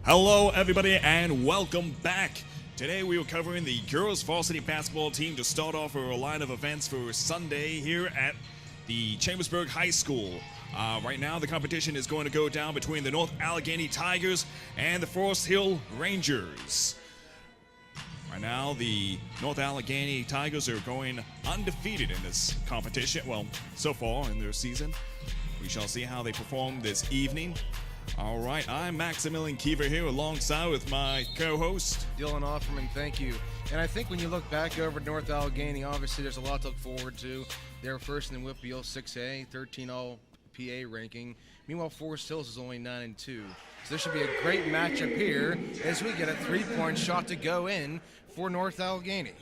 Hello, everybody, and welcome back. Today we are covering the girls varsity basketball team to start off our line of events for Sunday here at the Chambersburg High School. Right now, the competition is going to go down between the North Allegheny Tigers and the Forest Hill Rangers. Right now, the North Allegheny Tigers are going undefeated in this competition. Well, so far in their season. We shall see how they perform this evening. All right, I'm Maximilian Kiever here alongside with my co-host Dylan Offerman, thank you. And I think when you look back over North Allegheny, obviously there's a lot to look forward to. They're first in the WPL 6A, 13 All-PA ranking. Meanwhile, Forest Hills is only 9-2. So this should be a great matchup here as we get a three-point shot to go in for North Allegheny.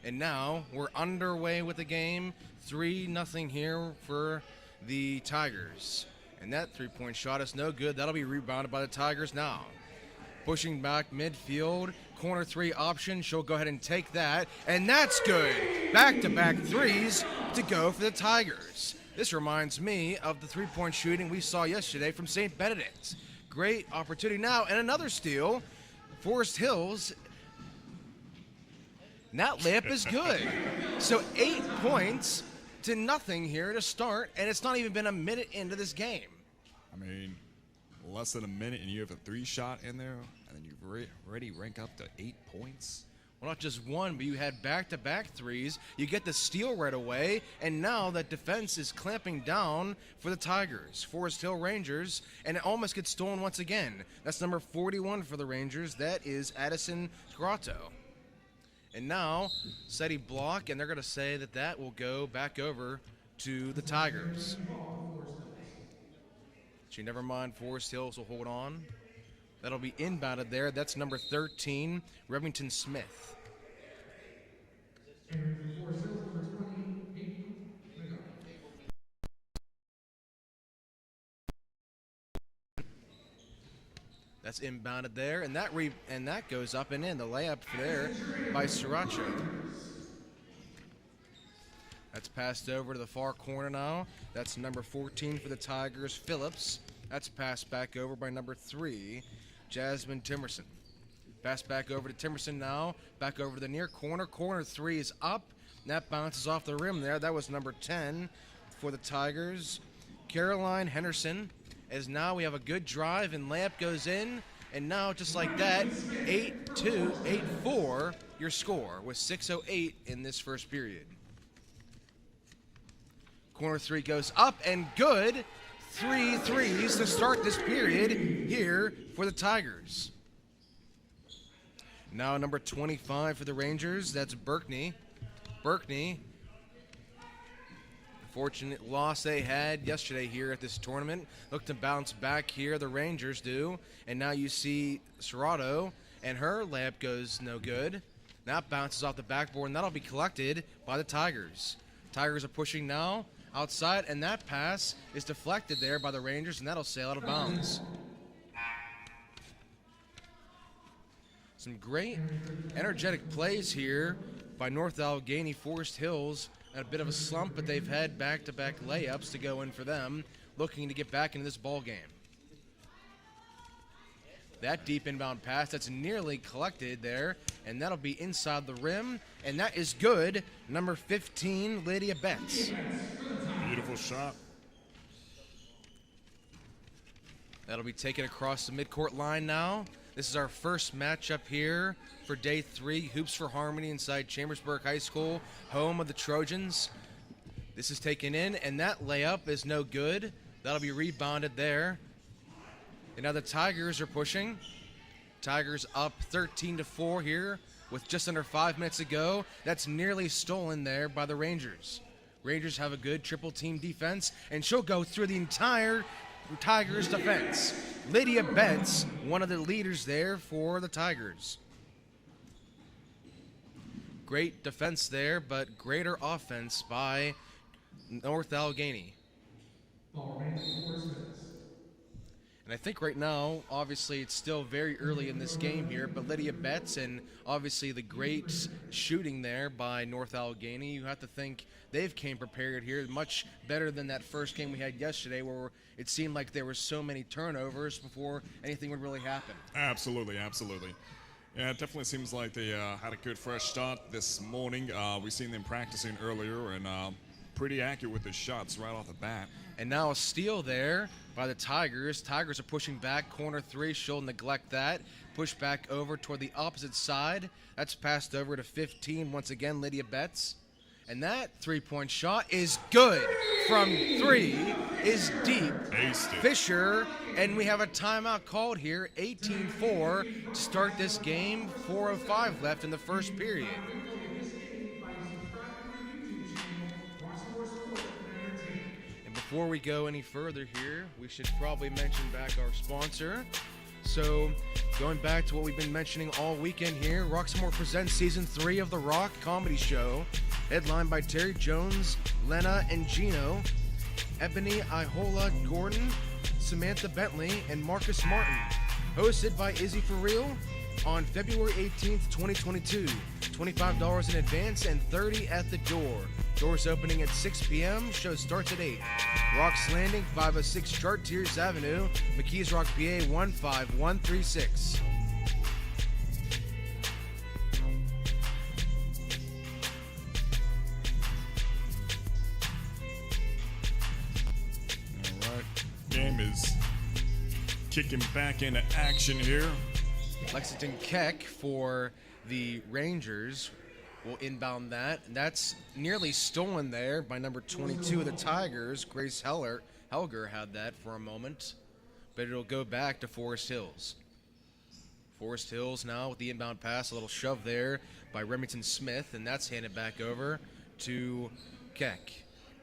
And now we're underway with the game, 3-0 here for the Tigers. And that three-point shot is no good. That'll be rebounded by the Tigers now. Pushing back midfield, corner three option. She'll go ahead and take that, and that's good. Back-to-back threes to go for the Tigers. This reminds me of the three-point shooting we saw yesterday from St. Benedict's. Great opportunity now, and another steal. Forest Hills. And that layup is good. So 8 points to nothing here to start, and it's not even been a minute into this game. I mean, less than a minute and you have a three-shot in there, and then you've already rank up to 8 points. Well, not just one, but you had back-to-back threes. You get the steal right away, and now that defense is clamping down for the Tigers, Forest Hill Rangers, and it almost gets stolen once again. That's number 41 for the Rangers. That is Addison Grotto. And now, SETI block, and they're going to say that that will go back over to the Tigers. Actually, never mind, Forest Hills will hold on. That'll be inbounded there. That's number 13, Remington Smith. That's inbounded there, and that goes up and in. The layup there by Sriracha. That's passed over to the far corner now. That's number 14 for the Tigers, Phillips. That's passed back over by number 3, Jasmine Timerson. Pass back over to Timerson now. Back over to the near corner. Corner three is up. And that bounces off the rim there. That was number 10 for the Tigers. Caroline Henderson. As now we have a good drive and layup goes in. And now just like that, 8-2, 8-4 your score with 6:08 in this first period. Corner three goes up and good. 3 threes to start this period here for the Tigers. Now number 25 for the Rangers, that's Berkney. Berkney, fortunate loss they had yesterday here at this tournament. Look to bounce back here, the Rangers do. And now you see Serrato, and her layup goes no good. That bounces off the backboard, and that'll be collected by the Tigers. Tigers are pushing now outside, and that pass is deflected there by the Rangers, and that'll sail out of bounds. Some great energetic plays here by North Allegheny. Forest Hills at a bit of a slump, but they've had back-to-back layups to go in for them, looking to get back into this ball game. That deep inbound pass, that's nearly collected there, and that'll be inside the rim, and that is good. Number 15, Lydia Betts. Beautiful shot. That'll be taken across the midcourt line now. This is our first matchup here for day 3, Hoops for Harmony inside Chambersburg High School, home of the Trojans. This is taken in, and that layup is no good. That'll be rebounded there. And now the Tigers are pushing. Tigers up 13-4 here with just under 5 minutes to go. That's nearly stolen there by the Rangers. Rangers have a good triple team defense, and she'll go through the entire Tigers defense. Lydia Betts, one of the leaders there for the Tigers. Great defense there, but greater offense by North Allegheny. And I think right now, obviously, it's still very early in this game here, but Lydia Betts and obviously the great shooting there by North Allegheny, you have to think they've came prepared here much better than that first game we had yesterday where it seemed like there were so many turnovers before anything would really happen. Absolutely, absolutely. Yeah, it definitely seems like they had a good fresh start this morning. We've seen them practicing earlier and pretty accurate with the shots right off the bat. And now a steal there by the Tigers. Tigers are pushing back, corner three. She'll neglect that. Push back over toward the opposite side. That's passed over to 15. Once again, Lydia Betts. And that three-point shot is good. From three is deep. Fisher, and we have a timeout called here. 18-4 to start this game. 4:05 left in the first period. Before we go any further here, we should probably mention back our sponsor. So, going back to what we've been mentioning all weekend here, Roxamore presents Season 3 of The Rock Comedy Show, headlined by Terry Jones, Lena and Gino, Ebony Ihola Gordon, Samantha Bentley, and Marcus Martin. Hosted by Izzy For Real on February 18th, 2022. $25 in advance and $30 at the door. Doors opening at 6 p.m. Show starts at 8. Rocks Landing, 506 Chartiers Avenue, McKees Rock, PA 15136. All right, game is kicking back into action here. Lexington Keck for the Rangers will inbound that. That's nearly stolen there by number 22 of the Tigers. Grace Helger had that for a moment, but it'll go back to Forest Hills. Forest Hills now with the inbound pass, a little shove there by Remington Smith, and that's handed back over to Keck.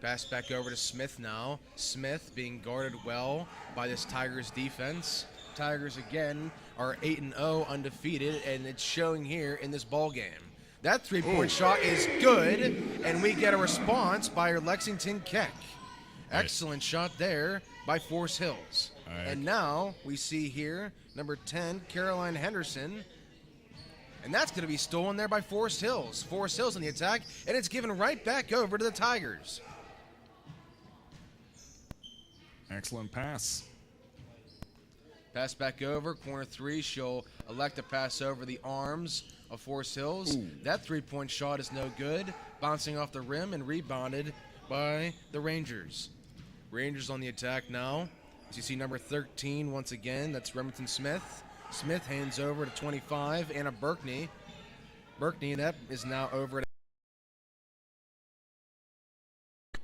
Pass back over to Smith now. Smith being guarded well by this Tigers defense. Tigers again are 8-0 undefeated, and it's showing here in this ball game. That three-point shot is good, and we get a response by Lexington Keck. Excellent shot there by Forest Hills. And now we see here number 10, Caroline Henderson, and that's going to be stolen there by Forest Hills. Forest Hills on the attack, and it's given right back over to the Tigers. Excellent pass. Pass back over, corner three. She'll elect to pass over the arms of Forest Hills. That three-point shot is no good. Bouncing off the rim and rebounded by the Rangers. Rangers on the attack now. As you see number 13 once again, that's Remington Smith. Smith hands over to 25, Anna Berkney. Berkney, that is now over to...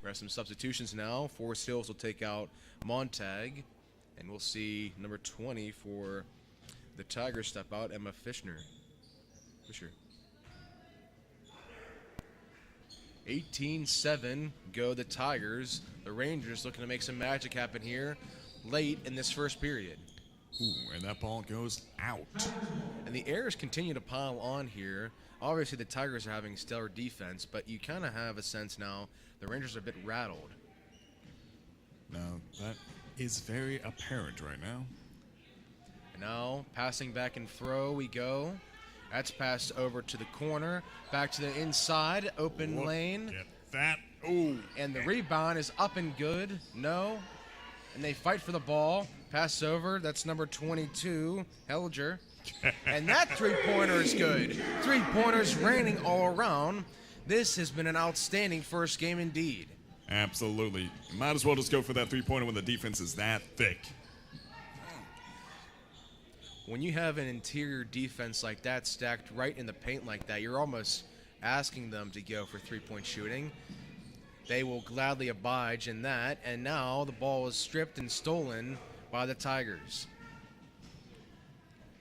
We have some substitutions now. Forest Hills will take out Montag. And we'll see number 20 for the Tigers step out, Emma Fisher. 18-7 go the Tigers. The Rangers looking to make some magic happen here late in this first period. Ooh, and that ball goes out. And the errors continue to pile on here. Obviously, the Tigers are having stellar defense, but you kind of have a sense now the Rangers are a bit rattled. Now, that is very apparent right now. And now, passing back and throw we go. That's passed over to the corner. Back to the inside, open lane. Get that. Ooh. And the rebound is up and good. No. And they fight for the ball. Pass over. That's number 22, Helger. And that three-pointer is good. Three-pointers raining all around. This has been an outstanding first game indeed. Absolutely. You might as well just go for that three-pointer when the defense is that thick. When you have an interior defense like that stacked right in the paint like that, you're almost asking them to go for three-point shooting. They will gladly oblige in that, and now the ball is stripped and stolen by the Tigers.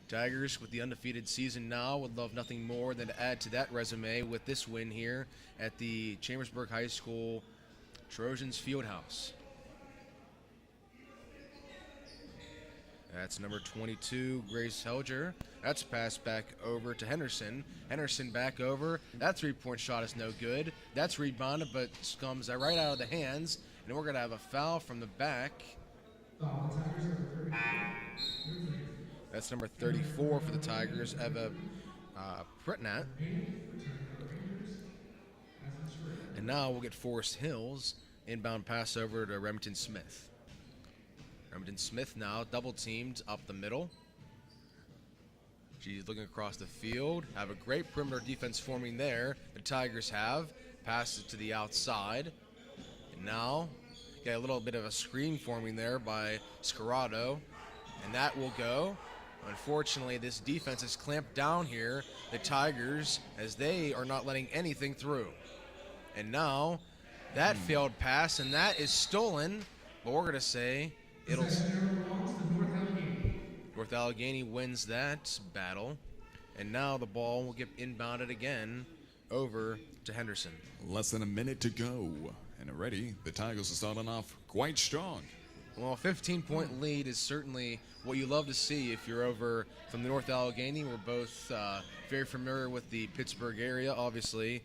Tigers, with the undefeated season now, would love nothing more than to add to that resume with this win here at the Chambersburg High School Trojans Fieldhouse. That's number 22, Grace Helger. That's passed back over to Henderson. Henderson back over. That three-point shot is no good. That's rebounded, but comes right out of the hands. And we're going to have a foul from the back. That's number 34 for the Tigers, Eva Pritnat. And now we'll get Forest Hills. Inbound pass over to Remington Smith. Remington Smith now double teamed up the middle. She's looking across the field. Have a great perimeter defense forming there. The Tigers have. Pass it to the outside. And now get a little bit of a screen forming there by Scarado. And that will go. Unfortunately, this defense is clamped down here. The Tigers, as they are not letting anything through. And now that failed pass, and that is stolen. But we're going to say it'll... North Allegheny wins that battle. And now the ball will get inbounded again over to Henderson. Less than a minute to go. And already the Tigers are starting off quite strong. Well, a 15-point lead is certainly what you love to see if you're over from the North Allegheny. We're both very familiar with the Pittsburgh area, obviously.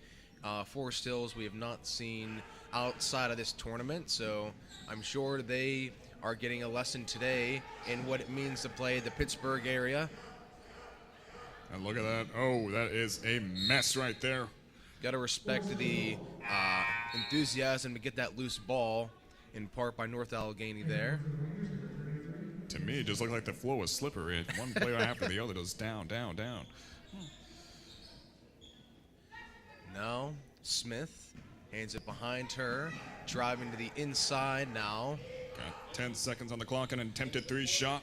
Forest Hills we have not seen outside of this tournament, so I'm sure they are getting a lesson today in what it means to play the Pittsburgh area. And look at that. Oh, that is a mess right there. Got to respect the enthusiasm to get that loose ball, in part by North Allegheny there. To me, it just looked like the floor was slippery. One player after the other just down, down, down. Now, Smith hands it behind her, driving to the inside now. Got 10 seconds on the clock, an attempted three-shot.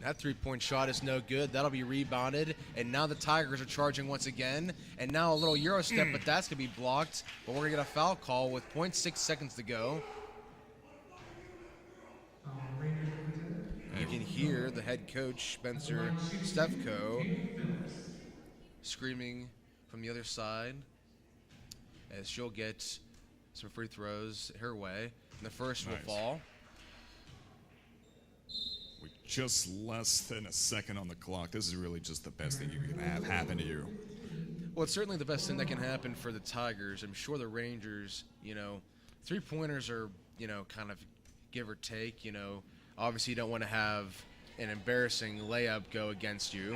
That three-point shot is no good. That'll be rebounded. And now the Tigers are charging once again. And now a little Euro step, but that's going to be blocked. But we're going to get a foul call with 0.6 seconds to go. You can hear the head coach, Spencer Stefko, screaming from the other side as she'll get some free throws her way. And the first will fall. With just less than a second on the clock, this is really just the best thing you can have happen to you. Well, it's certainly the best thing that can happen for the Tigers. I'm sure the Rangers, three-pointers are, kind of give or take. Obviously you don't want to have an embarrassing layup go against you.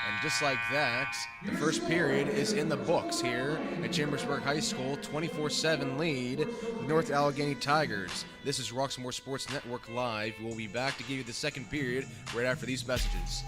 And just like that, the first period is in the books here at Chambersburg High School. 24-7 lead, the North Allegheny Tigers. This is Roxamore Sports Network Live. We'll be back to give you the second period right after these messages.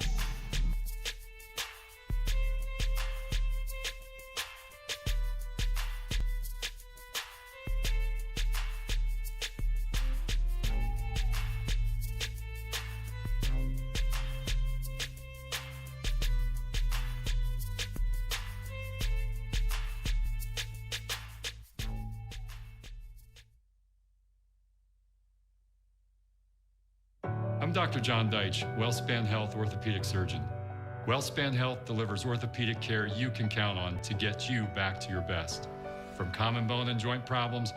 I'm Dr. John Deitch, WellSpan Health orthopedic surgeon. WellSpan Health delivers orthopedic care you can count on to get you back to your best. From common bone and joint problems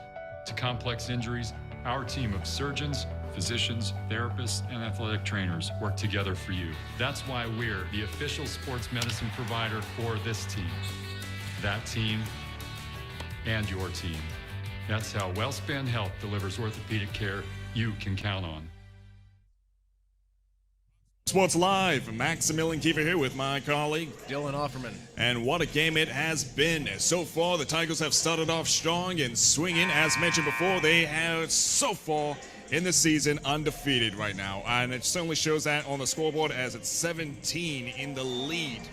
to complex injuries, our team of surgeons, physicians, therapists, and athletic trainers work together for you. That's why we're the official sports medicine provider for this team, that team, and your team. That's how WellSpan Health delivers orthopedic care you can count on. Sports Live, Maximilian Kiefer here with my colleague Dylan Offerman. And what a game it has been. So far, the Tigers have started off strong and swinging. As mentioned before, they have so far in the season undefeated right now. And it certainly shows that on the scoreboard as it's 17 in the lead.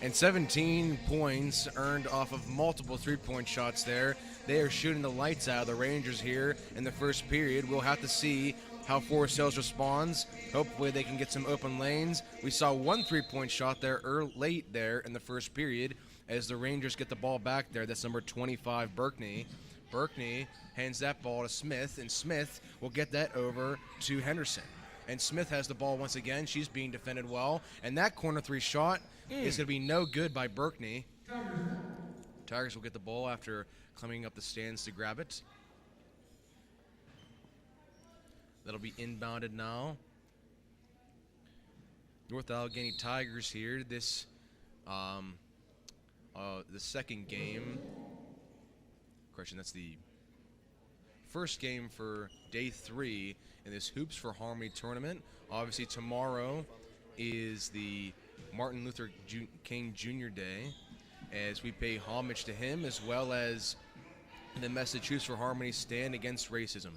And 17 points earned off of multiple three-point shots there. They are shooting the lights out of the Rangers here in the first period. We'll have to see how Forest Hills responds. Hopefully they can get some open lanes. We saw one three-point shot there late there in the first period as the Rangers get the ball back there. That's number 25, Berkney. Berkney hands that ball to Smith, and Smith will get that over to Henderson. And Smith has the ball once again. She's being defended well. And that corner three shot is going to be no good by Berkney. Tigers will get the ball after climbing up the stands to grab it. That'll be inbounded now. North Allegheny Tigers here. This, the second game. Correction, that's the first game for day 3 in this Hoops for Harmony tournament. Obviously, tomorrow is the Martin Luther King Jr. Day, as we pay homage to him, as well as the message Hoops for Harmony stand against racism.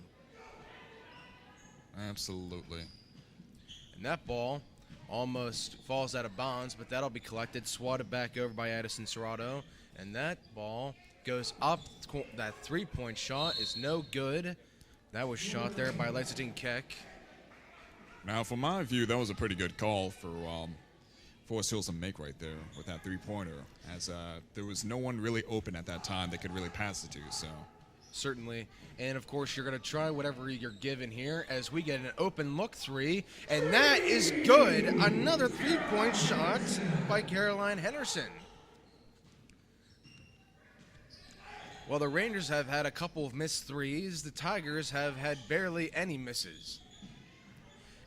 Absolutely. And that ball almost falls out of bounds, but that'll be collected, swatted back over by Addison Serrato, and that ball goes up. That three-point shot is no good. That was shot there by Lexington Keck. Now, from my view, that was a pretty good call for Forest Hills to make right there with that three-pointer, as there was no one really open at that time that could really pass it to. So certainly, and of course, you're going to try whatever you're given here as we get an open look three, and that is good. Another three-point shot by Caroline Henderson. While the Rangers have had a couple of missed threes, the Tigers have had barely any misses.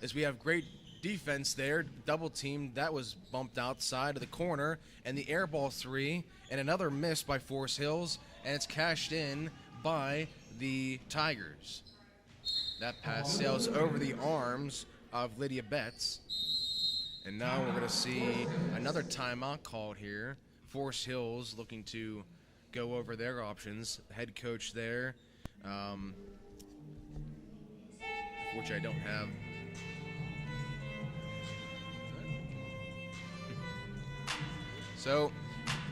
As we have great defense there, double team, that was bumped outside of the corner, and the air ball three, and another miss by Forest Hills, and it's cashed in by the Tigers. That pass sails over the arms of Lydia Betts. And now we're going to see another timeout called here. Forest Hills looking to go over their options. The head coach there, which I don't have. So,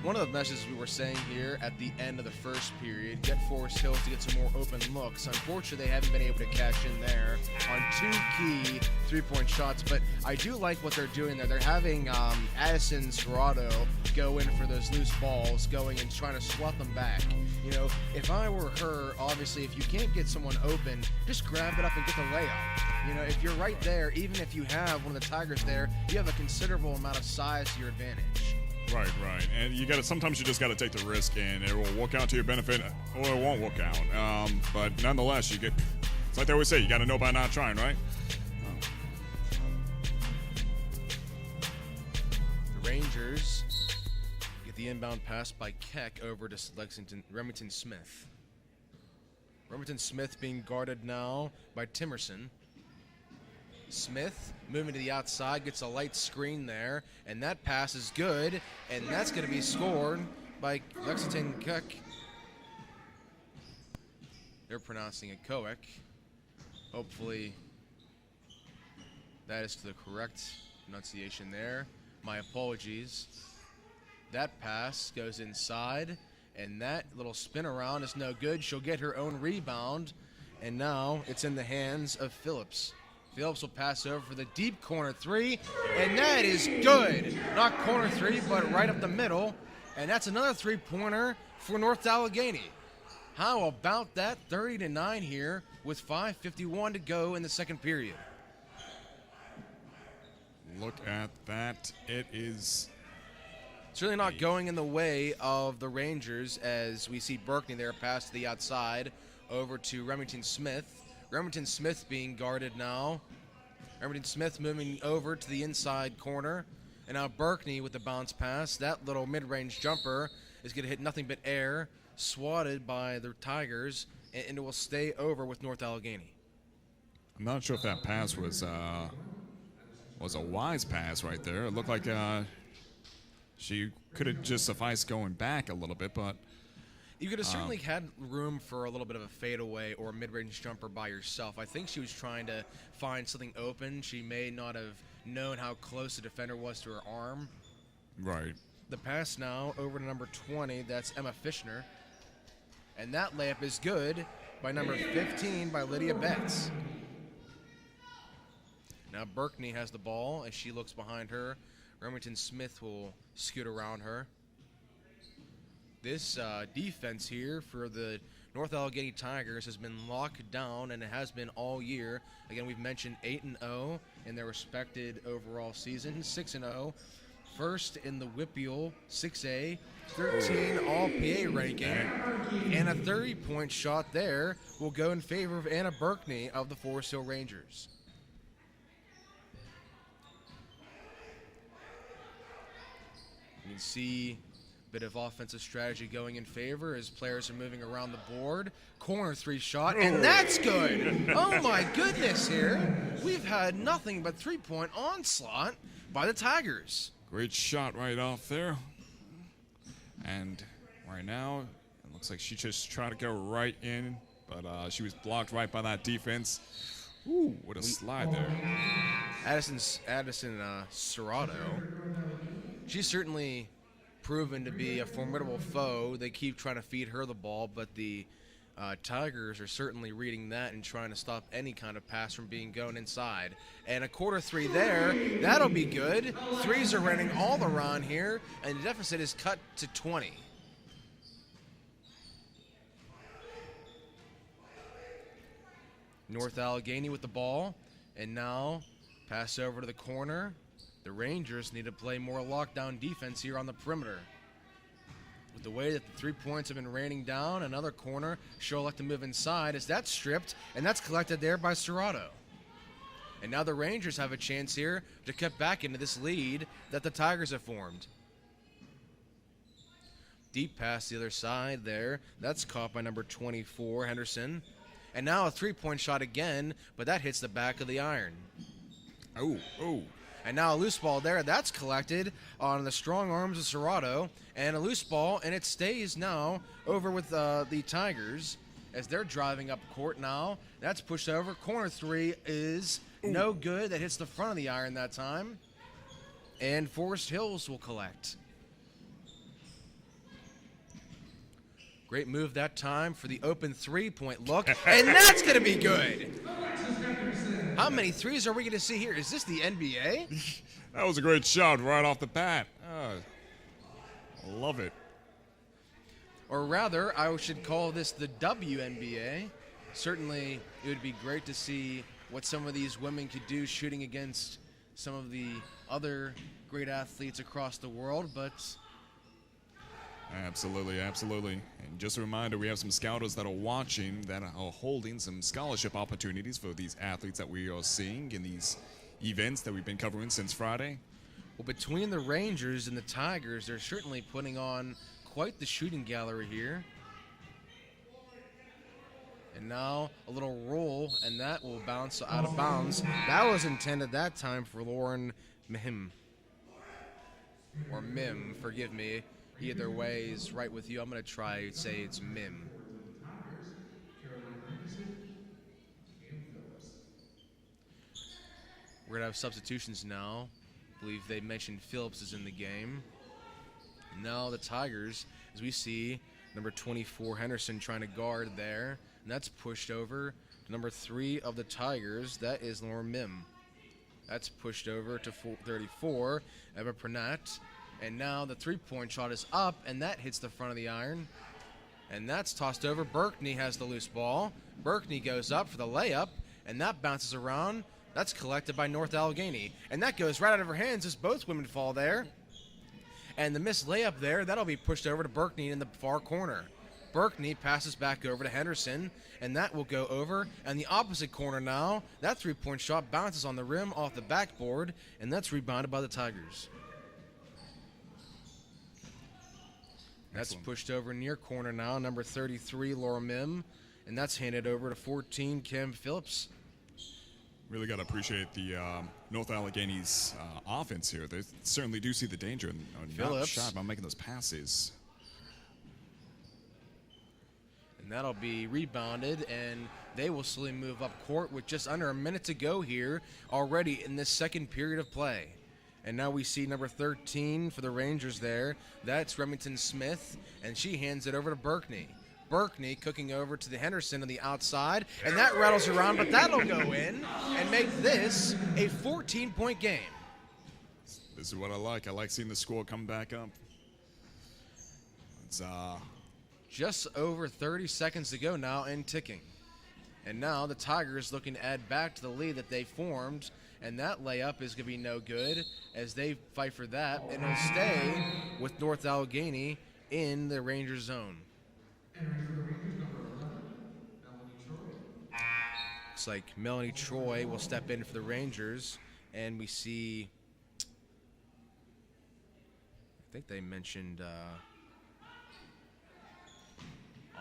one of the messages we were saying here at the end of the first period, get Forest Hills to get some more open looks. Unfortunately, they haven't been able to cash in there on two key three-point shots, but I do like what they're doing there. They're having Addison Serrato go in for those loose balls, going and trying to swat them back. You know, if I were her, obviously, if you can't get someone open, just grab it up and get the layup. You know, if you're right there, even if you have one of the Tigers there, you have a considerable amount of size to your advantage. Right, and you got to. Sometimes you just got to take the risk, and it will work out to your benefit, or it won't work out. But nonetheless, you get. It's like they always say, you got to know by not trying, right? The Rangers get the inbound pass by Keck over to Remington Smith. Remington Smith being guarded now by Timerson. Smith moving to the outside, gets a light screen there, and that pass is good, and that's going to be scored by Lexington Keck. They're pronouncing it Coek. Hopefully that is the correct pronunciation there. My apologies. That pass goes inside, and that little spin around is no good. She'll get her own rebound, and now it's in the hands of Phillips. Phillips will pass over for the deep corner three, and that is good. Not corner three, but right up the middle, and that's another three-pointer for North Allegheny. How about that? 30-9 here with 5:51 to go in the second period. Look at that. It is. It's really not going in the way of the Rangers, as we see Berkney there pass to the outside over to Remington Smith. Remington Smith being guarded now. Remington Smith moving over to the inside corner. And now Berkney with the bounce pass. That little mid-range jumper is going to hit nothing but air, swatted by the Tigers, and it will stay over with North Allegheny. I'm not sure if that pass was a wise pass right there. It looked like she could have just sufficed going back a little bit, but you could have certainly had room for a little bit of a fadeaway or a mid-range jumper by yourself. I think she was trying to find something open. She may not have known how close the defender was to her arm. Right. The pass now over to number 20. That's Emma Fishner. And that layup is good by number 15 by Lydia Betts. Now Berkney has the ball as she looks behind her. Remington Smith will scoot around her. This defense here for the North Allegheny Tigers has been locked down, and it has been all year. Again, we've mentioned 8-0 in their respected overall season, 6-0. First in the WPIAL 6A, 13 All-PA ranking, and a 30-point shot there will go in favor of Anna Berkney of the Forest Hill Rangers. You can see Bit of offensive strategy going in favor as players are moving around the board. Corner 3 shot, and that's good. Oh my goodness here. We've had nothing but 3-point onslaught by the Tigers. Great shot right off there. And right now, it looks like she just tried to go right in, but she was blocked right by that defense. Ooh, what a slide there. Addison Serrato, she's certainly proven to be a formidable foe. They keep trying to feed her the ball, but the Tigers are certainly reading that and trying to stop any kind of pass from being going inside. And a quarter 3 there, that'll be good. Threes are running all around here, and the deficit is cut to 20. North Allegheny with the ball, and now pass over to the corner. The Rangers need to play more lockdown defense here on the perimeter. With the way that the 3 points have been raining down, another corner, she'll elect to move inside as that's stripped, and that's collected there by Serrato. And now the Rangers have a chance here to cut back into this lead that the Tigers have formed. Deep pass the other side there. That's caught by number 24, Henderson. And now a 3-point shot again, but that hits the back of the iron. Oh. And now a loose ball there. That's collected on the strong arms of Serrato. And a loose ball, and it stays now over with the Tigers as they're driving up court now. That's pushed over. Corner 3 is no good. That hits the front of the iron that time. And Forest Hills will collect. Great move that time for the open 3-point look. And that's going to be good. How many threes are we going to see here? Is this the NBA? That was a great shot right off the bat. I love it. Or rather, I should call this the WNBA. Certainly, it would be great to see what some of these women could do shooting against some of the other great athletes across the world, but... Absolutely. And just a reminder, we have some scouters that are watching that are holding some scholarship opportunities for these athletes that we are seeing in these events that we've been covering since Friday. Well, between the Rangers and the Tigers, they're certainly putting on quite the shooting gallery here. And now a little roll, and that will bounce out of bounds. That was intended that time for Lauren Mim. Or Mim, forgive me. Either way is right with you. I'm going to try to say it's Mim. We're going to have substitutions now. I believe they mentioned Phillips is in the game. Now the Tigers, as we see, number 24 Henderson trying to guard there. And that's pushed over to number 3 of the Tigers. That is Lauren Mim. That's pushed over to 34, Eva Pernat. And now the 3-point shot is up, and that hits the front of the iron. And that's tossed over. Berkney has the loose ball. Berkney goes up for the layup, and that bounces around. That's collected by North Allegheny. And that goes right out of her hands as both women fall there. And the missed layup there, that'll be pushed over to Berkney in the far corner. Berkney passes back over to Henderson, and that will go over. And the opposite corner now, that 3-point shot bounces on the rim off the backboard, and that's rebounded by the Tigers. That's pushed over near corner now, number 33, Laura Mim. And that's handed over to 14, Kim Phillips. Really got to appreciate the North Allegheny's offense here. They certainly do see the danger and not shy about making those passes. And that'll be rebounded, and they will slowly move up court with just under a minute to go here already in this second period of play. And now we see number 13 for the Rangers there. That's Remington Smith, and she hands it over to Berkney. Berkney cooking over to the Henderson on the outside, and that rattles around, but that'll go in and make this a 14-point game. This is what I like. I like seeing the score come back up. It's just over 30 seconds to go now and ticking. And now the Tigers looking to add back to the lead that they formed. And that layup is going to be no good as they fight for that. And it'll stay with North Allegheny in the Rangers zone. Looks like Melanie Troy will step in for the Rangers. And we see, I think they mentioned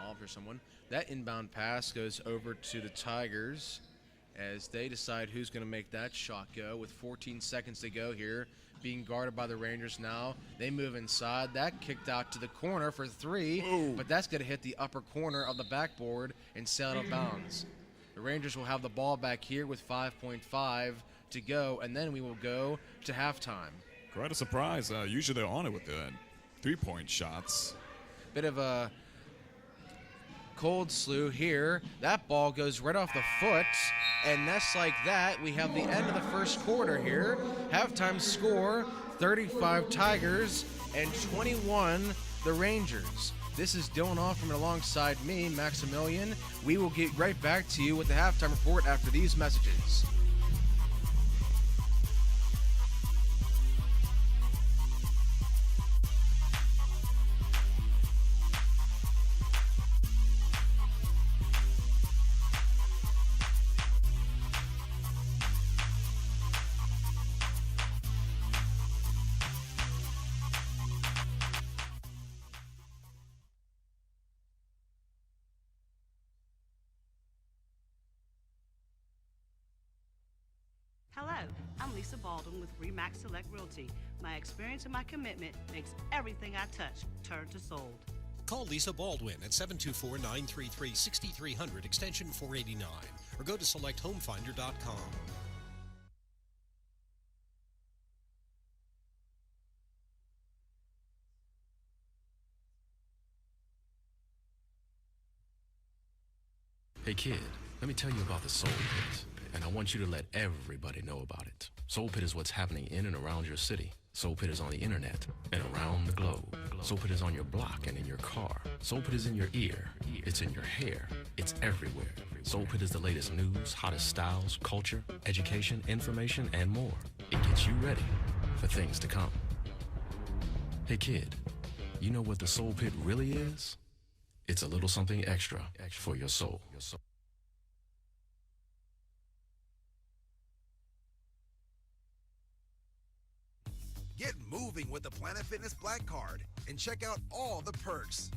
involved or someone. That inbound pass goes over to the Tigers as they decide who's going to make that shot go with 14 seconds to go here. Being guarded by the Rangers now. They move inside. That kicked out to the corner for 3, but that's going to hit the upper corner of the backboard and sail out of bounds. The Rangers will have the ball back here with 5.5 to go, and then we will go to halftime. Quite a surprise. Usually they're on it with the 3-point shots. Bit of a cold slew here. That ball goes right off the foot, and just like that, we have the end of the first quarter here. Halftime score, 35 Tigers and 21 the Rangers. This is Dylan Hoffman alongside me, Maximilian. We will get right back to you with the halftime report after these messages. Hello, I'm Lisa Baldwin with Remax Select Realty. My experience and my commitment makes everything I touch turn to sold. Call Lisa Baldwin at 724-933-6300 extension 489 or go to selecthomefinder.com. Hey kid, let me tell you about the Soul Pit, and I want you to let everybody know about it. Soul Pit is what's happening in and around your city. Soul Pit is on the internet and around the globe. Soul Pit is on your block and in your car. Soul Pit is in your ear. It's in your hair. It's everywhere. Soul Pit is the latest news, hottest styles, culture, education, information, and more. It gets you ready for things to come. Hey kid, you know what the Soul Pit really is? It's a little something extra for your soul. Get moving with the Planet Fitness Black Card and check out all the perks.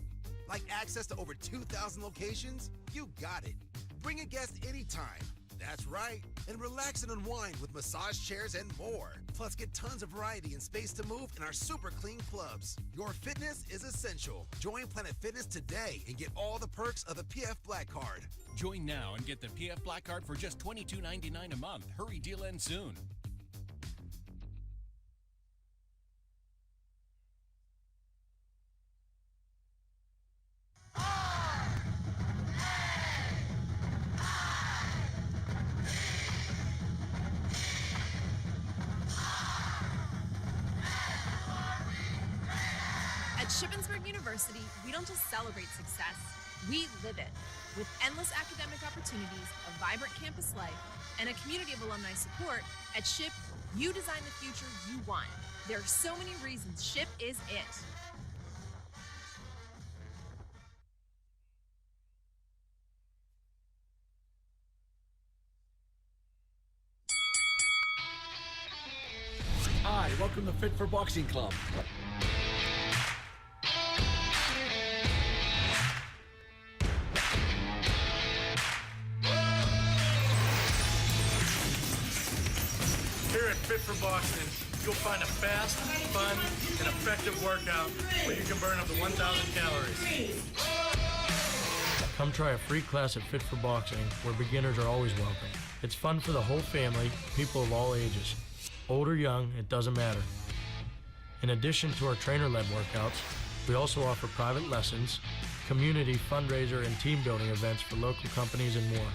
Like access to over 2,000 locations? You got it. Bring a guest anytime. That's right. And relax and unwind with massage chairs and more. Plus, get tons of variety and space to move in our super clean clubs. Your fitness is essential. Join Planet Fitness today and get all the perks of the PF Black Card. Join now and get the PF Black Card for just $22.99 a month. Hurry, deal ends soon. At Chambersburg University, we don't just celebrate success, we live it. With endless academic opportunities, a vibrant campus life, and a community of alumni support, at SHIP, you design the future you want. There are so many reasons SHIP is it. Hi, welcome to Fit for Boxing Club. Here at Fit for Boxing, you'll find a fast, fun, and effective workout where you can burn up to 1,000 calories. Come try a free class at Fit for Boxing, where beginners are always welcome. It's fun for the whole family, people of all ages. Old or young, it doesn't matter. In addition to our trainer-led workouts, we also offer private lessons, community fundraiser and team building events for local companies and more.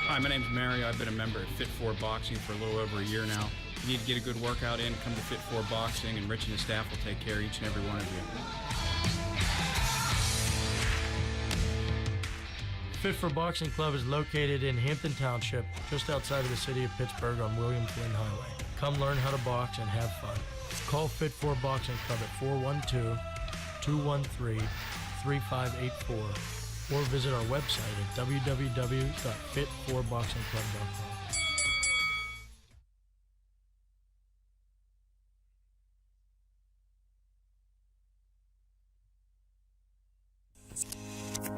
Hi, my name's Mary. I've been a member at Fit 4 Boxing for a little over a year now. If you need to get a good workout in, come to Fit 4 Boxing, and Rich and his staff will take care of each and every one of you. Fit for Boxing Club is located in Hampton Township, just outside of the city of Pittsburgh on William Flynn Highway. Come learn how to box and have fun. Call Fit 4 Boxing Club at 412-213-3584 or visit our website at www.fit4boxingclub.com.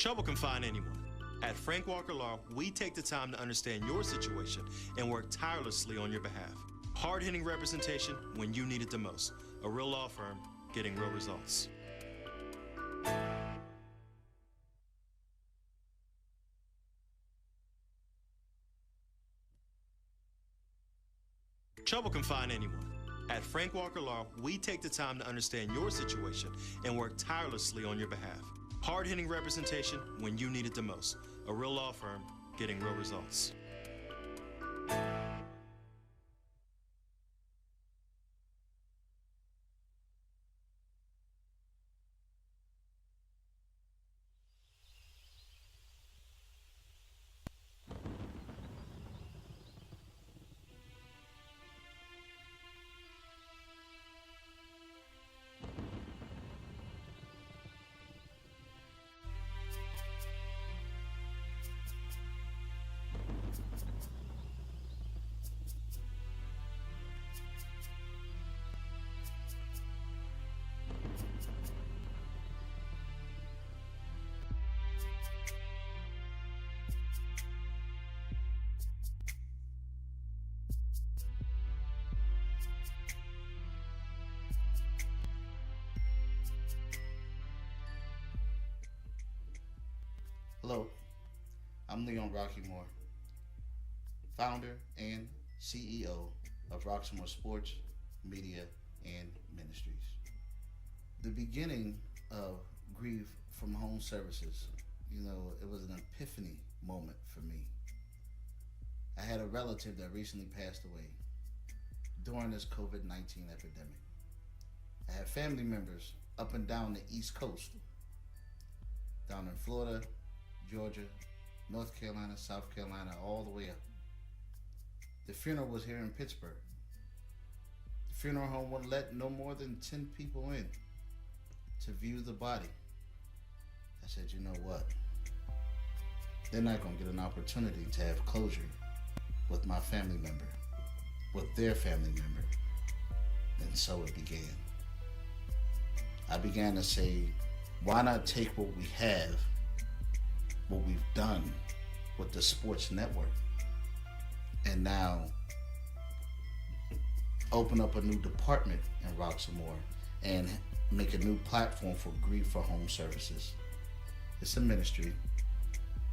Trouble can find anyone. At Frank Walker Law, we take the time to understand your situation and work tirelessly on your behalf. Hard-hitting representation when you need it the most. A real law firm getting real results. Trouble can find anyone. At Frank Walker Law, we take the time to understand your situation and work tirelessly on your behalf. Hard-hitting representation when you need it the most. A real law firm getting real results. Hello, I'm Leon Roxamore, founder and CEO of Roxamore Sports, Media, and Ministries. The beginning of Grief from Home Services, it was an epiphany moment for me. I had a relative that recently passed away during this COVID-19 epidemic. I had family members up and down the East Coast, down in Florida, Georgia, North Carolina, South Carolina, all the way up. The funeral was here in Pittsburgh. The funeral home wouldn't let no more than 10 people in to view the body. I said, you know what? They're not going to get an opportunity to have closure with my family member, with their family member. And so it began. I began to say, why not take what we have, what we've done with the sports network, and now open up a new department in Roxamore and make a new platform for Grief for Home Services. It's a ministry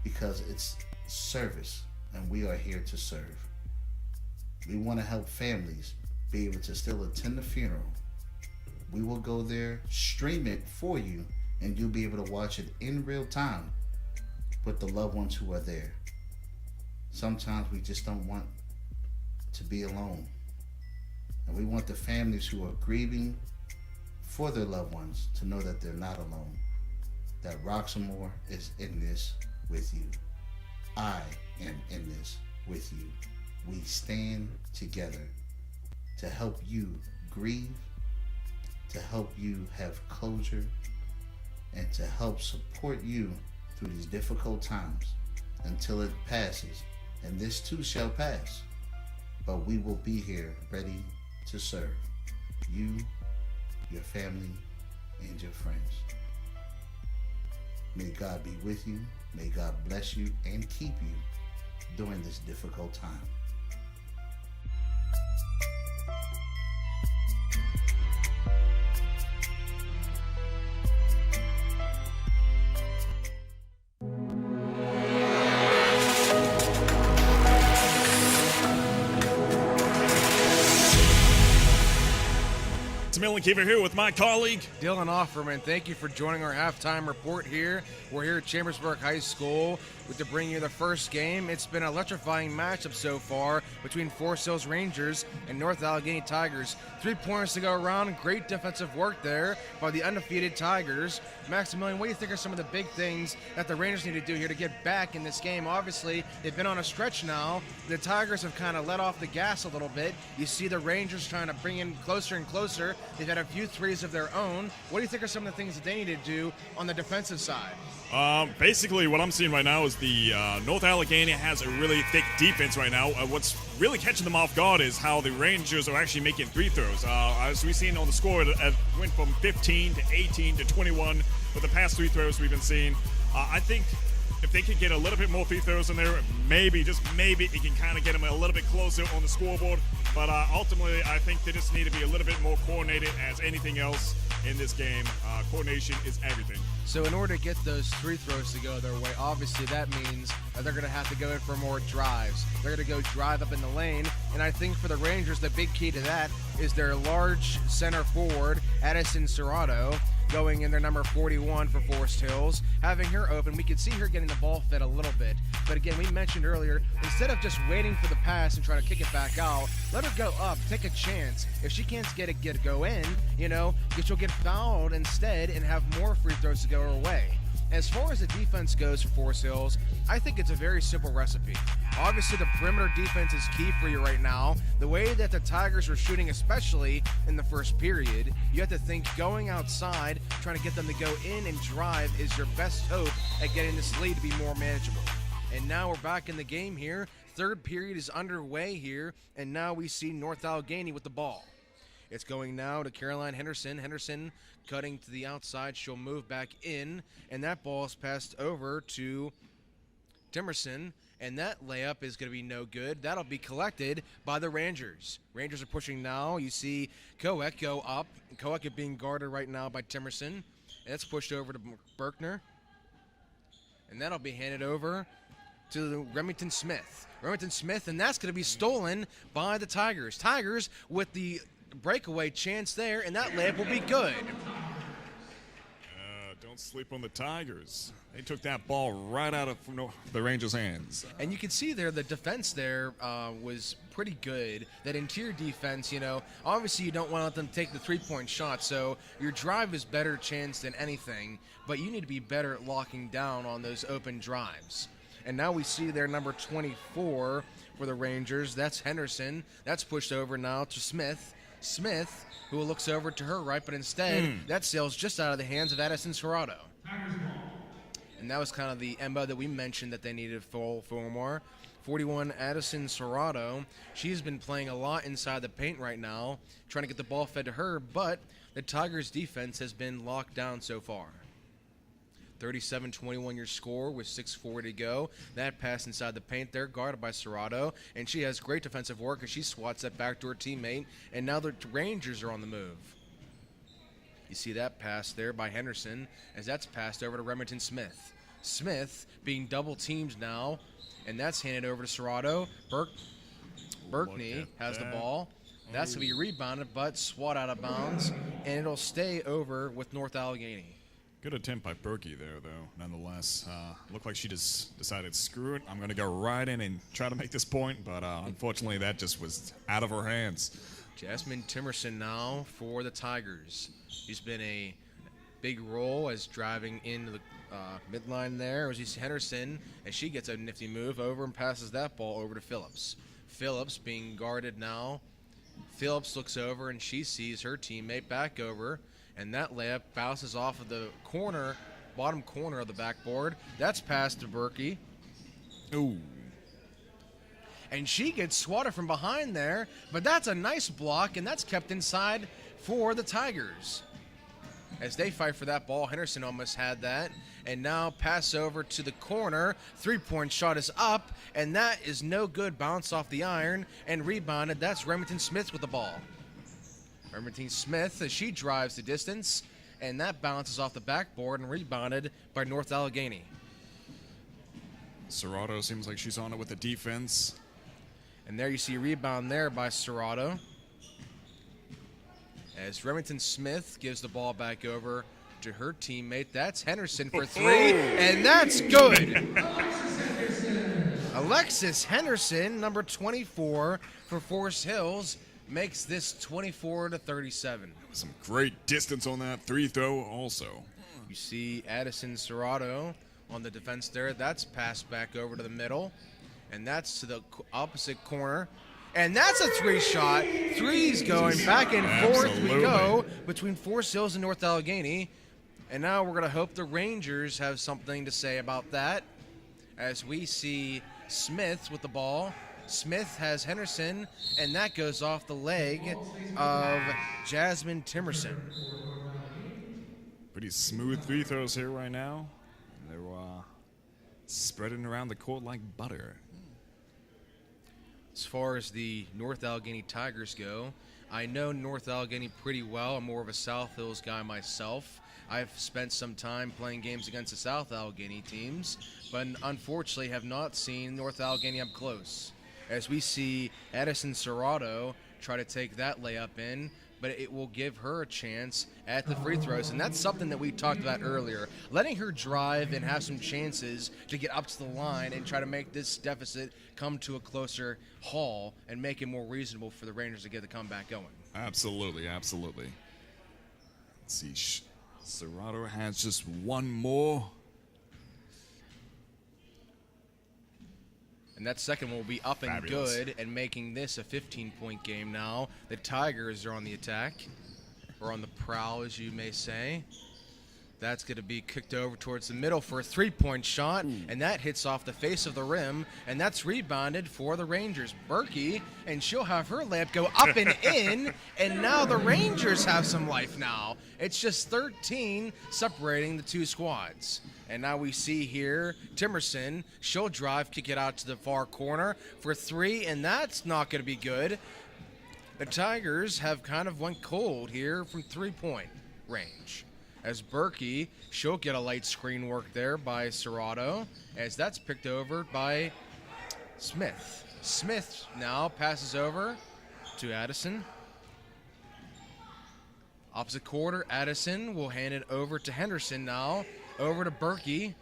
because it's service, and we are here to serve. We want to help families be able to still attend the funeral. We will go there, stream it for you, and you'll be able to watch it in real time with the loved ones who are there. Sometimes we just don't want to be alone. And we want the families who are grieving for their loved ones to know that they're not alone, that Roxamore is in this with you. I am in this with you. We stand together to help you grieve, to help you have closure, and to help support you through these difficult times until it passes. And this too shall pass. But we will be here ready to serve you, your family, and your friends. May God be with you. May God bless you and keep you during this difficult time. Millen Kiefer here with my colleague Dylan Offerman. Thank you for joining our halftime report here. We're here at Chambersburg High School to bring you the first game. It's been an electrifying matchup so far between Forest Hills Rangers and North Allegheny Tigers. 3 points to go around. Great defensive work there by the undefeated Tigers. Maximilian, what do you think are some of the big things that the Rangers need to do here to get back in this game? Obviously, they've been on a stretch now. The Tigers have kind of let off the gas a little bit. You see the Rangers trying to bring in closer and closer. They've had a few threes of their own. What do you think are some of the things that they need to do on the defensive side? Basically, what I'm seeing right now is the North Allegheny has a really thick defense right now. What's really catching them off guard is how the Rangers are actually making free throws. As we've seen on the score, it went from 15 to 18 to 21 with the past 3 throws we've been seeing. I think if they can get a little bit more free throws in there, maybe, just maybe, it can kind of get them a little bit closer on the scoreboard. But ultimately, I think they just need to be a little bit more coordinated as anything else in this game. Coordination is everything. So in order to get those free throws to go their way, obviously that means that they're going to have to go in for more drives. They're going to go drive up in the lane. And I think for the Rangers, the big key to that is their large center forward, Addison Serrato, going in their number 41 for Forest Hills, having her open. We could see her getting the ball fed a little bit. But again, we mentioned earlier, instead of just waiting for the pass and trying to kick it back out, let her go up, take a chance. If she can't go in, she'll get fouled instead and have more free throws to go her way. As far as the defense goes for Forest Hills, I think it's a very simple recipe. Obviously, the perimeter defense is key for you right now. The way that the Tigers were shooting, especially in the first period, you have to think going outside, trying to get them to go in and drive is your best hope at getting this lead to be more manageable. And now we're back in the game here. Third period is underway here, and now we see North Allegheny with the ball. It's going now to Caroline Henderson. Henderson cutting to the outside. She'll move back in, and that ball is passed over to Timerson, and that layup is going to be no good. That'll be collected by the Rangers. Rangers are pushing now. You see Koek go up. Koek being guarded right now by Timerson. And that's pushed over to Berkner, and that'll be handed over to Remington Smith. Remington Smith, and that's going to be stolen by the Tigers. Tigers with the breakaway chance there, and that layup will be good. Don't sleep on the Tigers. They took that ball right out of the Rangers' hands. And you can see there the defense there was pretty good. That interior defense, obviously you don't want to let them take the three-point shot, so your drive is better chance than anything, but you need to be better at locking down on those open drives. And now we see their number 24 for the Rangers. That's Henderson. That's pushed over now to Smith. Smith, who looks over to her right, but instead that sails just out of the hands of Addison Serrato. And that was kind of the MO that we mentioned that they needed for more. 41, Addison Serrato. She's been playing a lot inside the paint right now, trying to get the ball fed to her, but the Tigers' defense has been locked down so far. 37-21 your score with 6:40 to go. That pass inside the paint there, guarded by Serrato, and she has great defensive work as she swats that back to her teammate, and now the Rangers are on the move. You see that pass there by Henderson as that's passed over to Remington Smith. Smith being double teamed now, and that's handed over to Serrato. Berkney has the ball. That's going to be rebounded, but swat out of bounds, and it'll stay over with North Allegheny. Good attempt by Berkey there, though, nonetheless. Looked like she just decided, screw it, I'm going to go right in and try to make this point, but unfortunately that just was out of her hands. Jasmine Timerson now for the Tigers. She's been a big role as driving into the midline there. As you see Henderson, as she gets a nifty move over and passes that ball over to Phillips. Phillips being guarded now. Phillips looks over and she sees her teammate back over. And that layup bounces off of the corner, bottom corner of the backboard. That's passed to Berkey. Ooh. And she gets swatted from behind there, but that's a nice block, and that's kept inside for the Tigers. As they fight for that ball, Henderson almost had that. And now pass over to the corner. Three-point shot is up, and that is no good. Bounce off the iron and rebounded. That's Remington Smith with the ball. Remington Smith, as she drives the distance, and that bounces off the backboard and rebounded by North Allegheny. Serrato seems like she's on it with the defense. And there you see a rebound there by Serrato. As Remington Smith gives the ball back over to her teammate. That's Henderson for three, and that's good. Alexis Henderson, number 24 for Forest Hills, makes this 24-37. Some great distance on that free throw also. You see Addison Serrato on the defense there. That's passed back over to the middle, and that's to the opposite corner. And that's a three-shot. Threes going back and forth we go between Forest Hills and North Allegheny. And now we're going to hope the Rangers have something to say about that as we see Smith with the ball. Smith has Henderson, and that goes off the leg of Jasmine Timerson. Pretty smooth free throws here right now. They're spreading around the court like butter. As far as the North Allegheny Tigers go, I know North Allegheny pretty well. I'm more of a South Hills guy myself. I've spent some time playing games against the South Allegheny teams, but unfortunately have not seen North Allegheny up close. As we see Addison Serrato try to take that layup in, but it will give her a chance at the free throws, and that's something that we talked about earlier. Letting her drive and have some chances to get up to the line and try to make this deficit come to a closer haul and make it more reasonable for the Rangers to get the comeback going. Absolutely, absolutely. Let's see. Serrato has just one more. And that second one will be up and Fabulous. good and making this a 15-point game now. The Tigers are on the attack, or on the prowl, as you may say. That's going to be kicked over towards the middle for a three-point shot, and that hits off the face of the rim, and that's rebounded for the Rangers. Berkey, and she'll have her layup go up and in, and now the Rangers have some life now. It's just 13 separating the two squads. And now we see here Timerson, she'll drive, kick it out to the far corner for three, and that's not going to be good. The Tigers have kind of went cold here from three-point range. As Berkey, she'll get a light screen work there by Serrato, as that's picked over by Smith. Smith now passes over to Addison. Opposite quarter, Addison will hand it over to Henderson now. Over to Berkey.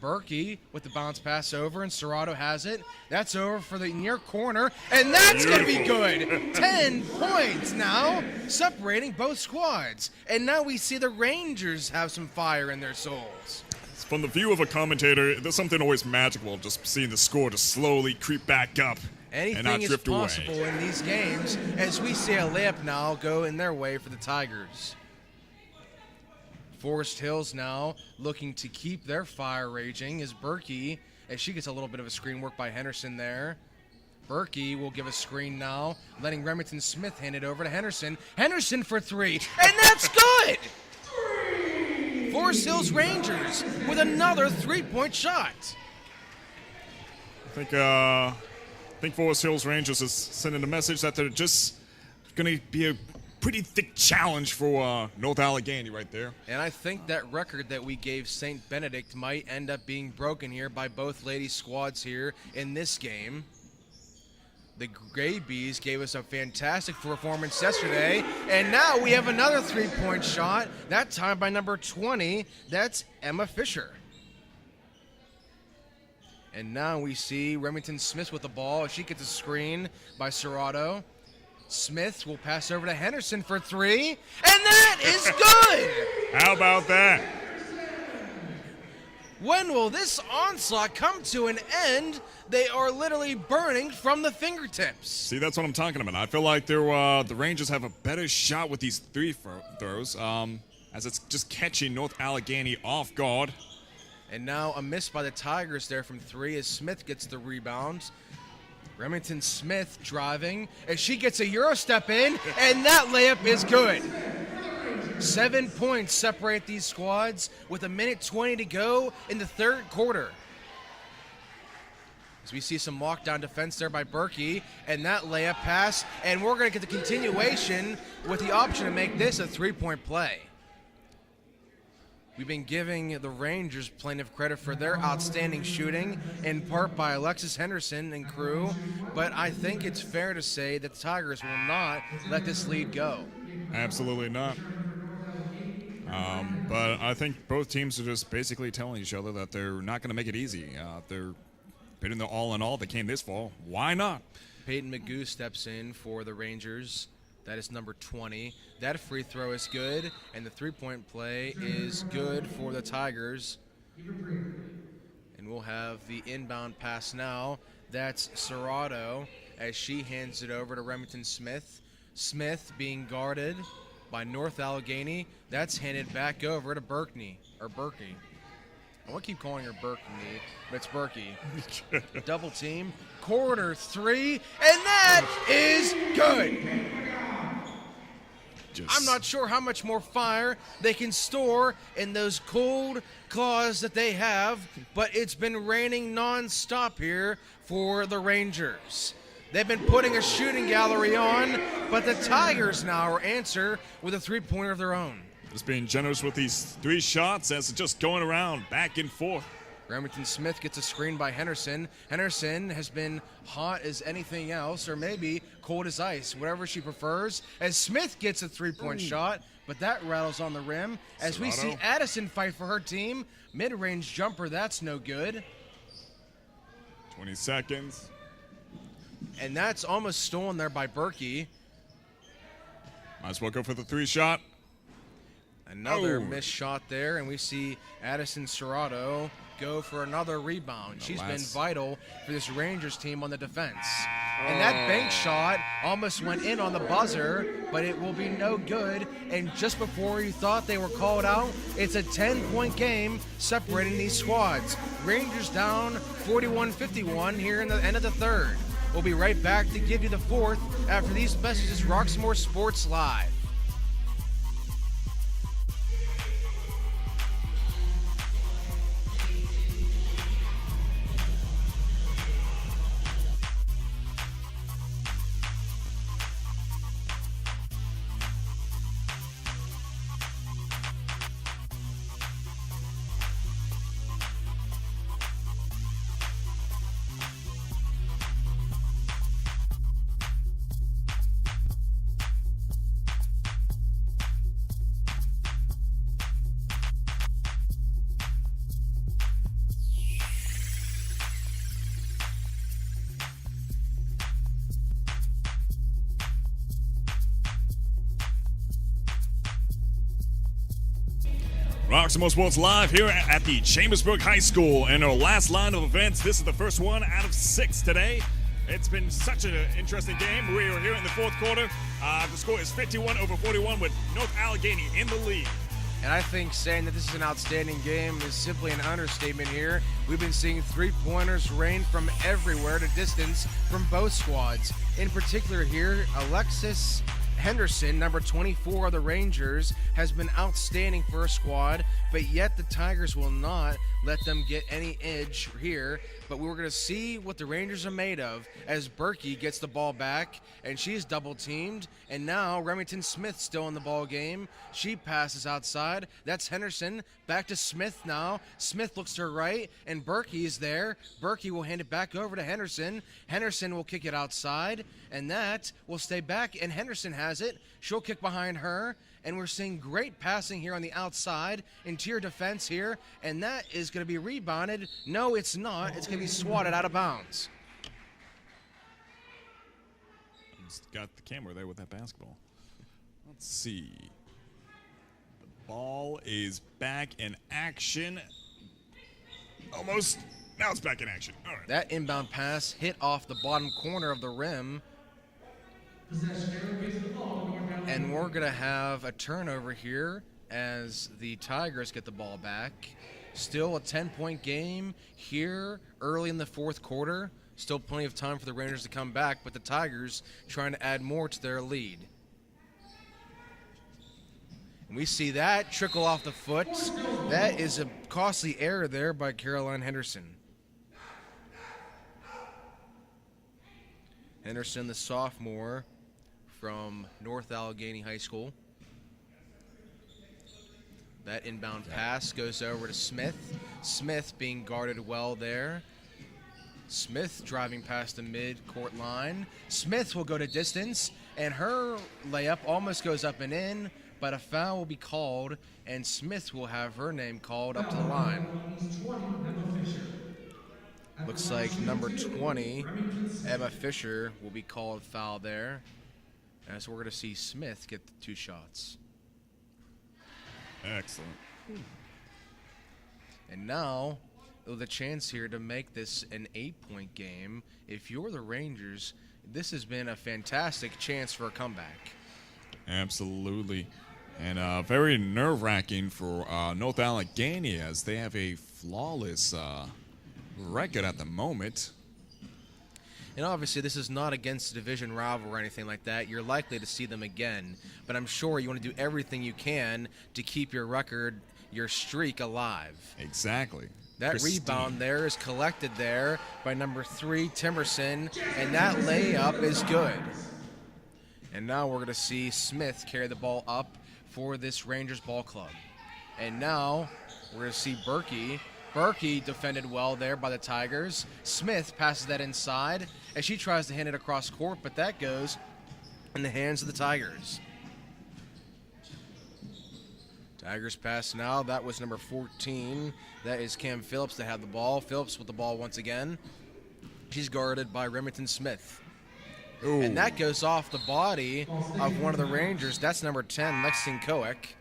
Berkey with the bounce pass over, and Serrato has it. That's over for the near corner, and that's going to be good. 10 points now, separating both squads. And now we see the Rangers have some fire in their souls. From the view of a commentator, there's something always magical just seeing the score just slowly creep back up and not Anything is drift possible away. in these games, as we see a layup now go in their way for the Tigers. Forest Hills now looking to keep their fire raging as Berkey, as she gets a little bit of a screen work by Henderson there. Berkey will give a screen now, letting Remington Smith hand it over to Henderson. Henderson for three, and that's good! Forest Hills Rangers with another three-point shot. I think Forest Hills Rangers is sending a message that they're just going to be a pretty thick challenge for North Allegheny right there. And I think that record that we gave St. Benedict might end up being broken here by both ladies' squads here in this game. The Gray Bees gave us a fantastic performance yesterday, and now we have another three-point shot, that time by number 20. That's Emma Fisher. And now we see Remington Smith with the ball. She gets a screen by Serrato. Smith will pass over to Henderson for three, and that is good! How about that? When will this onslaught come to an end? They are literally burning from the fingertips. See, that's what I'm talking about. I feel like the Rangers have a better shot with these three throws, as it's just catching North Allegheny off guard. And now a miss by the Tigers there from three as Smith gets the rebound. Remington Smith driving as she gets a Euro step in, and that layup is good. 7 points separate these squads with 1:20 to go in the third quarter. As we see some lockdown defense there by Berkey, and that layup pass, and we're going to get the continuation with the option to make this a three-point play. We've been giving the Rangers plenty of credit for their outstanding shooting, in part by Alexis Henderson and crew, but I think it's fair to say that the Tigers will not let this lead go. Absolutely not. But I think both teams are just basically telling each other that they're not going to make it easy. They're putting the all in all. They came this fall. Why not? Peyton McGoo steps in for the Rangers. That is number 20. That free throw is good, and the three-point play is good for the Tigers. And we'll have the inbound pass now. That's Serrato as she hands it over to Remington Smith. Smith being guarded by North Allegheny. That's handed back over to Berkey. I want to keep calling her Berkey, but it's Berkey. Double team. Quarter three, and that is good. Rangers. I'm not sure how much more fire they can store in those cold claws that they have, but it's been raining non-stop here for the Rangers. They've been putting a shooting gallery on, but the Tigers now answer with a three-pointer of their own. Just being generous with these 3 shots as it's just going around back and forth. Remington Smith gets a screen by Henderson. Henderson has been hot as anything else, or maybe cold as ice, whatever she prefers, as Smith gets a three-point shot, but that rattles on the rim. As we see Addison fight for her team, mid-range jumper, that's no good. 20 seconds. And that's almost stolen there by Berkey. Might as well go for the 3-shot. Another missed shot there, and we see Addison Serrato go for another rebound. She's been vital for this Rangers team on the defense. And that bank shot almost went in on the buzzer, but it will be no good. And just before you thought they were called out, it's a 10-point game separating these squads. Rangers down 41-51 here in the end of the third. We'll be right back to give you the fourth after these messages. Roxamore Sports Live. Roxamore Sports Live here at the Chambersburg High School. And our last line of events, this is the first one out of 6 today. It's been such an interesting game. We are here in the fourth quarter. The score is 51-41 with North Allegheny in the lead. And I think saying that this is an outstanding game is simply an understatement here. We've been seeing three-pointers rain from everywhere to distance from both squads. In particular here, Alexis Henderson, number 24 of the Rangers, has been outstanding for a squad, but yet the Tigers will not let them get any edge here. But we're going to see what the Rangers are made of as Berkey gets the ball back, and she's double-teamed. And now Remington Smith still in the ball game. She passes outside. That's Henderson. Back to Smith now. Smith looks to her right, and Berkey is there. Berkey will hand it back over to Henderson. Henderson will kick it outside, and that will stay back, and Henderson has it. She'll kick behind her. And we're seeing great passing here on the outside, interior defense here, and that is going to be rebounded. No, it's not. It's going to be swatted out of bounds. Just got the camera there with that basketball. Let's see. The ball is back in action. Almost. Now it's back in action. All right. That inbound pass hit off the bottom corner of the rim. And we're going to have a turnover here as the Tigers get the ball back. Still a 10-point game here early in the fourth quarter. Still plenty of time for the Rangers to come back, but the Tigers trying to add more to their lead. And we see that trickle off the foot. That is a costly error there by Caroline Henderson. Henderson, the sophomore from North Allegheny High School. That inbound pass goes over to Smith. Smith being guarded well there. Smith driving past the mid-court line. Smith will go to distance, and her layup almost goes up and in, but a foul will be called, and Smith will have her name called up to the line. Looks like number 20, Emma Fisher, will be called foul there. And so we're going to see Smith get the 2 shots. Excellent. And now, with a chance here to make this an 8-point game. If you're the Rangers, this has been a fantastic chance for a comeback. Absolutely. And very nerve-wracking for North Allegheny as they have a flawless record at the moment. And obviously, this is not against a division rival or anything like that. You're likely to see them again. But I'm sure you want to do everything you can to keep your record, your streak alive. Exactly. That rebound there is collected there by number 3, Timerson, and that layup is good. And now we're going to see Smith carry the ball up for this Rangers ball club. And now we're going to see Berkey. Berkey defended well there by the Tigers. Smith passes that inside as she tries to hand it across court, but that goes in the hands of the Tigers. Tigers pass now. That was number 14. That is Cam Phillips that had the ball. Phillips with the ball once again. She's guarded by Remington Smith. Ooh. And that goes off the body of one of the Rangers. That's number 10, Lexington Coek.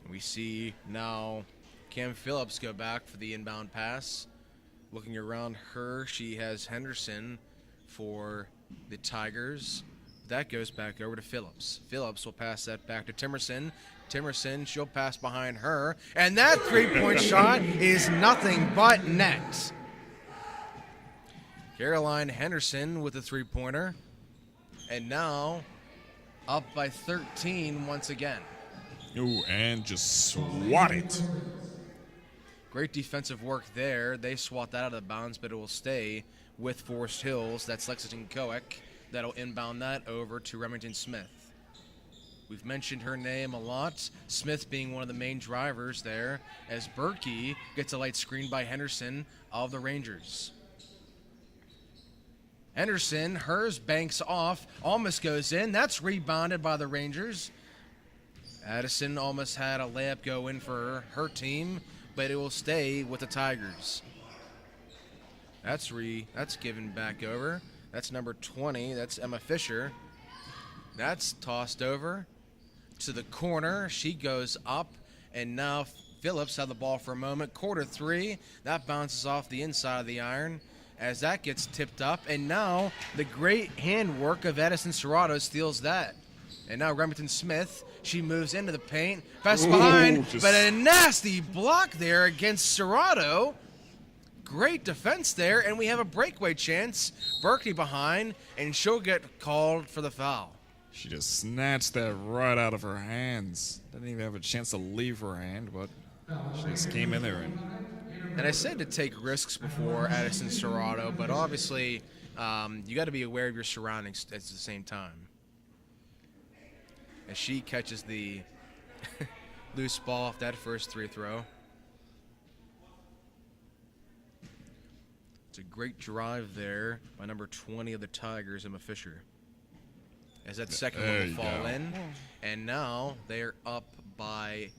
We see now Cam Phillips go back for the inbound pass. Looking around her, she has Henderson for the Tigers. That goes back over to Phillips. Phillips will pass that back to Timerson. Timerson, she'll pass behind her. And that three-point shot is nothing but net. Caroline Henderson with the three-pointer. And now up by 13 once again. Ooh, and just swat it. Great defensive work there. They swat that out of the bounds, but it will stay with Forest Hills. That's Lexington Coek. That'll inbound that over to Remington Smith. We've mentioned her name a lot. Smith being one of the main drivers there as Berkey gets a light screen by Henderson of the Rangers. Henderson, hers banks off, almost goes in. That's rebounded by the Rangers. Addison almost had a layup go in for her team, but it will stay with the Tigers. That's given back over. That's number 20. That's Emma Fisher. That's tossed over to the corner. She goes up, and now Phillips had the ball for a moment. Quarter 3. That bounces off the inside of the iron as that gets tipped up. And now the great handwork of Addison Serrato steals that. And now Remington Smith, she moves into the paint. Pass behind, but a nasty block there against Serrato. Great defense there, and we have a breakaway chance. Berkey behind, and she'll get called for the foul. She just snatched that right out of her hands. Didn't even have a chance to leave her hand, but she just came in there. And I said to take risks before Addison Serrato, but obviously you got to be aware of your surroundings at the same time. As she catches the loose ball off that first free throw. It's a great drive there by number 20 of the Tigers, Emma Fisher. As that second one will fall in. And now they are up by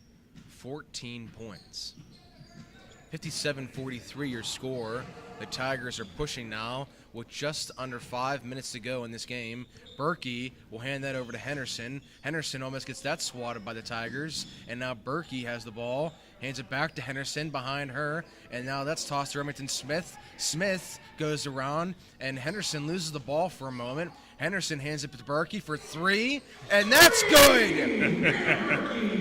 14 points. 57-43 your score. The Tigers are pushing now with just under 5 minutes to go in this game. Berkey will hand that over to Henderson. Henderson almost gets that swatted by the Tigers. And now Berkey has the ball. Hands it back to Henderson behind her. And now that's tossed to Remington Smith. Smith goes around, and Henderson loses the ball for a moment. Henderson hands it to Berkey for 3, and that's good!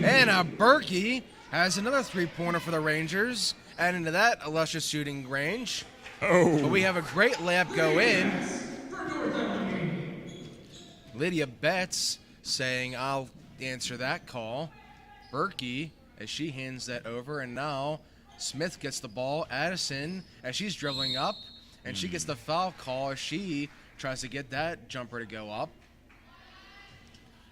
And Berkey has another three-pointer for the Rangers. Add into that illustrious shooting range. But we have a great layup go in. Lydia Betts saying, I'll answer that call. Berkey, as she hands that over, and now Smith gets the ball. Addison, as she's dribbling up, and she gets the foul call as she tries to get that jumper to go up.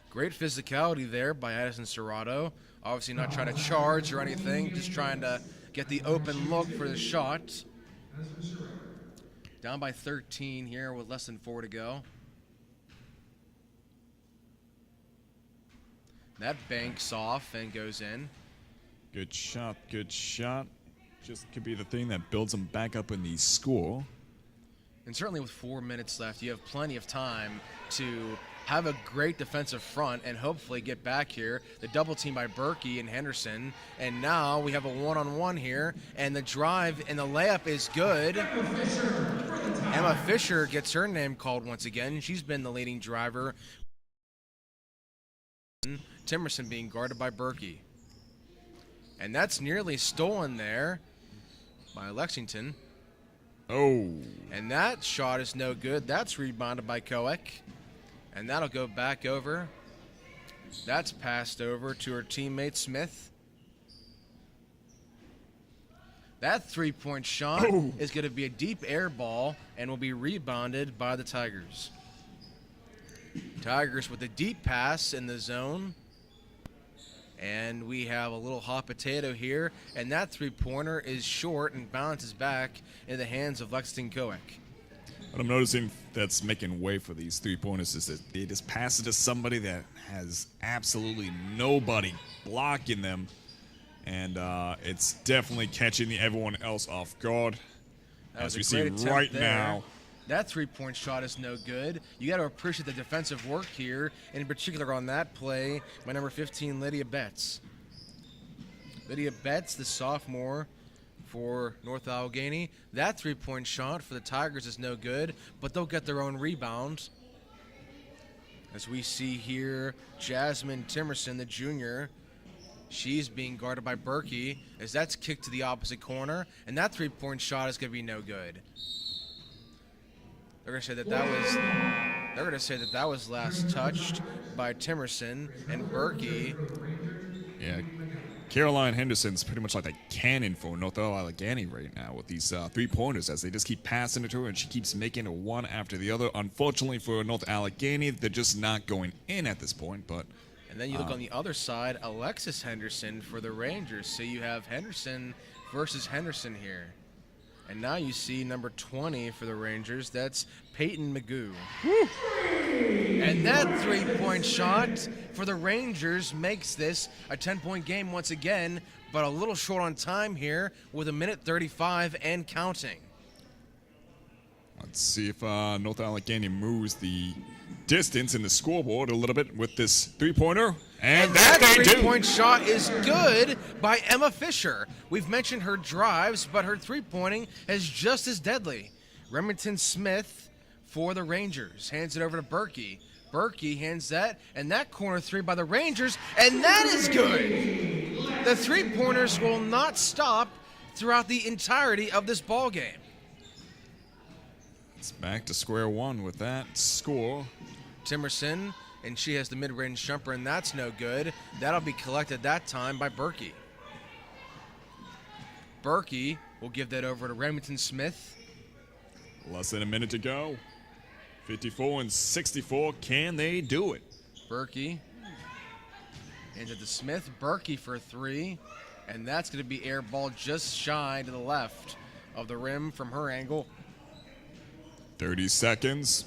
Great physicality there by Addison Serrato. Obviously not trying to charge or anything, just trying to get the open look for the shot. Down by 13 here with less than 4 to go. That banks off and goes in. Good shot, good shot. Just could be the thing that builds them back up in the score. And certainly with 4 minutes left, you have plenty of time to have a great defensive front and hopefully get back here. The double team by Berkey and Henderson. And now we have a one-on-one here, and the drive and the layup is good. Emma Fisher gets her name called once again. She's been the leading driver. Timerson being guarded by Berkey. And that's nearly stolen there by Lexington. Oh. And that shot is no good. That's rebounded by Koek. And that'll go back over. That's passed over to her teammate Smith. That three-point shot is going to be a deep air ball and will be rebounded by the Tigers. Tigers with a deep pass in the zone. And we have a little hot potato here. And that three-pointer is short and bounces back in the hands of Lexington Koek. What I'm noticing that's making way for these three-pointers is that they just pass it to somebody that has absolutely nobody blocking them. And it's definitely catching everyone else off guard. As we see right now. That three-point shot is no good. You got to appreciate the defensive work here, in particular on that play by number 15, Lydia Betts. Lydia Betts, the sophomore for North Allegheny. That three-point shot for the Tigers is no good, but they'll get their own rebound. As we see here, Jasmine Timerson, the junior, she's being guarded by Berkey as that's kicked to the opposite corner, and that three-point shot is going to be no good. They're going to say that was last touched by Timerson and Berkey. Yeah, Caroline Henderson's pretty much like a cannon for North Allegheny right now with these three-pointers as they just keep passing it to her and she keeps making it one after the other. Unfortunately for North Allegheny, they're just not going in at this point. But and then you look on the other side, Alexis Henderson for the Rangers. So you have Henderson versus Henderson here. And now you see number 20 for the Rangers. That's Peyton Magoo. And that three-point shot for the Rangers makes this a 10-point game once again, but a little short on time here with 1:35 and counting. Let's see if North Allegheny moves the distance in the scoreboard a little bit with this three-pointer. And that three-point shot is good by Emma Fisher. We've mentioned her drives, but her three-pointing is just as deadly. Remington Smith for the Rangers hands it over to Berkey. Berkey hands that, and that corner three by the Rangers, and that is good. The three-pointers will not stop throughout the entirety of this ball game. It's back to square one with that score. Timerson, and she has the mid-range jumper, and that's no good. That'll be collected that time by Berkey. Berkey will give that over to Remington Smith. Less than a minute to go. 54-64. Can they do it? Berkey into the Smith. Berkey for three, and that's going to be air ball just shy to the left of the rim from her angle. 30 seconds.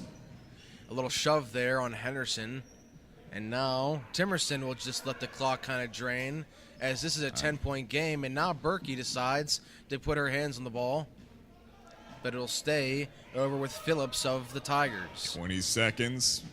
A little shove there on Henderson. And now Timerson will just let the clock kind of drain as this is a 10-point game. And now Berkey decides to put her hands on the ball. But it'll stay over with Phillips of the Tigers. 20 seconds.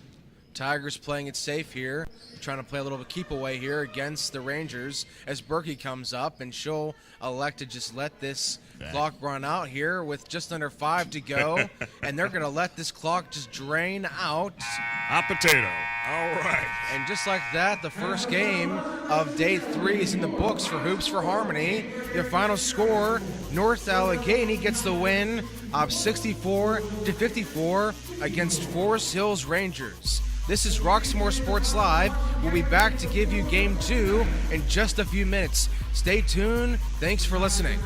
Tigers playing it safe here. Trying to play a little bit of keep away here against the Rangers as Berkey comes up. And she'll elect to just let this clock run out here with just under 5 to go. And they're going to let this clock just drain out. Hot potato. All right. And just like that, the first game of day 3 is in the books for Hoops for Harmony. Their final score, North Allegheny gets the win of 64-54 against Forest Hills Rangers. This is Roxamore Sports Live. We'll be back to give you Game 2 in just a few minutes. Stay tuned. Thanks for listening.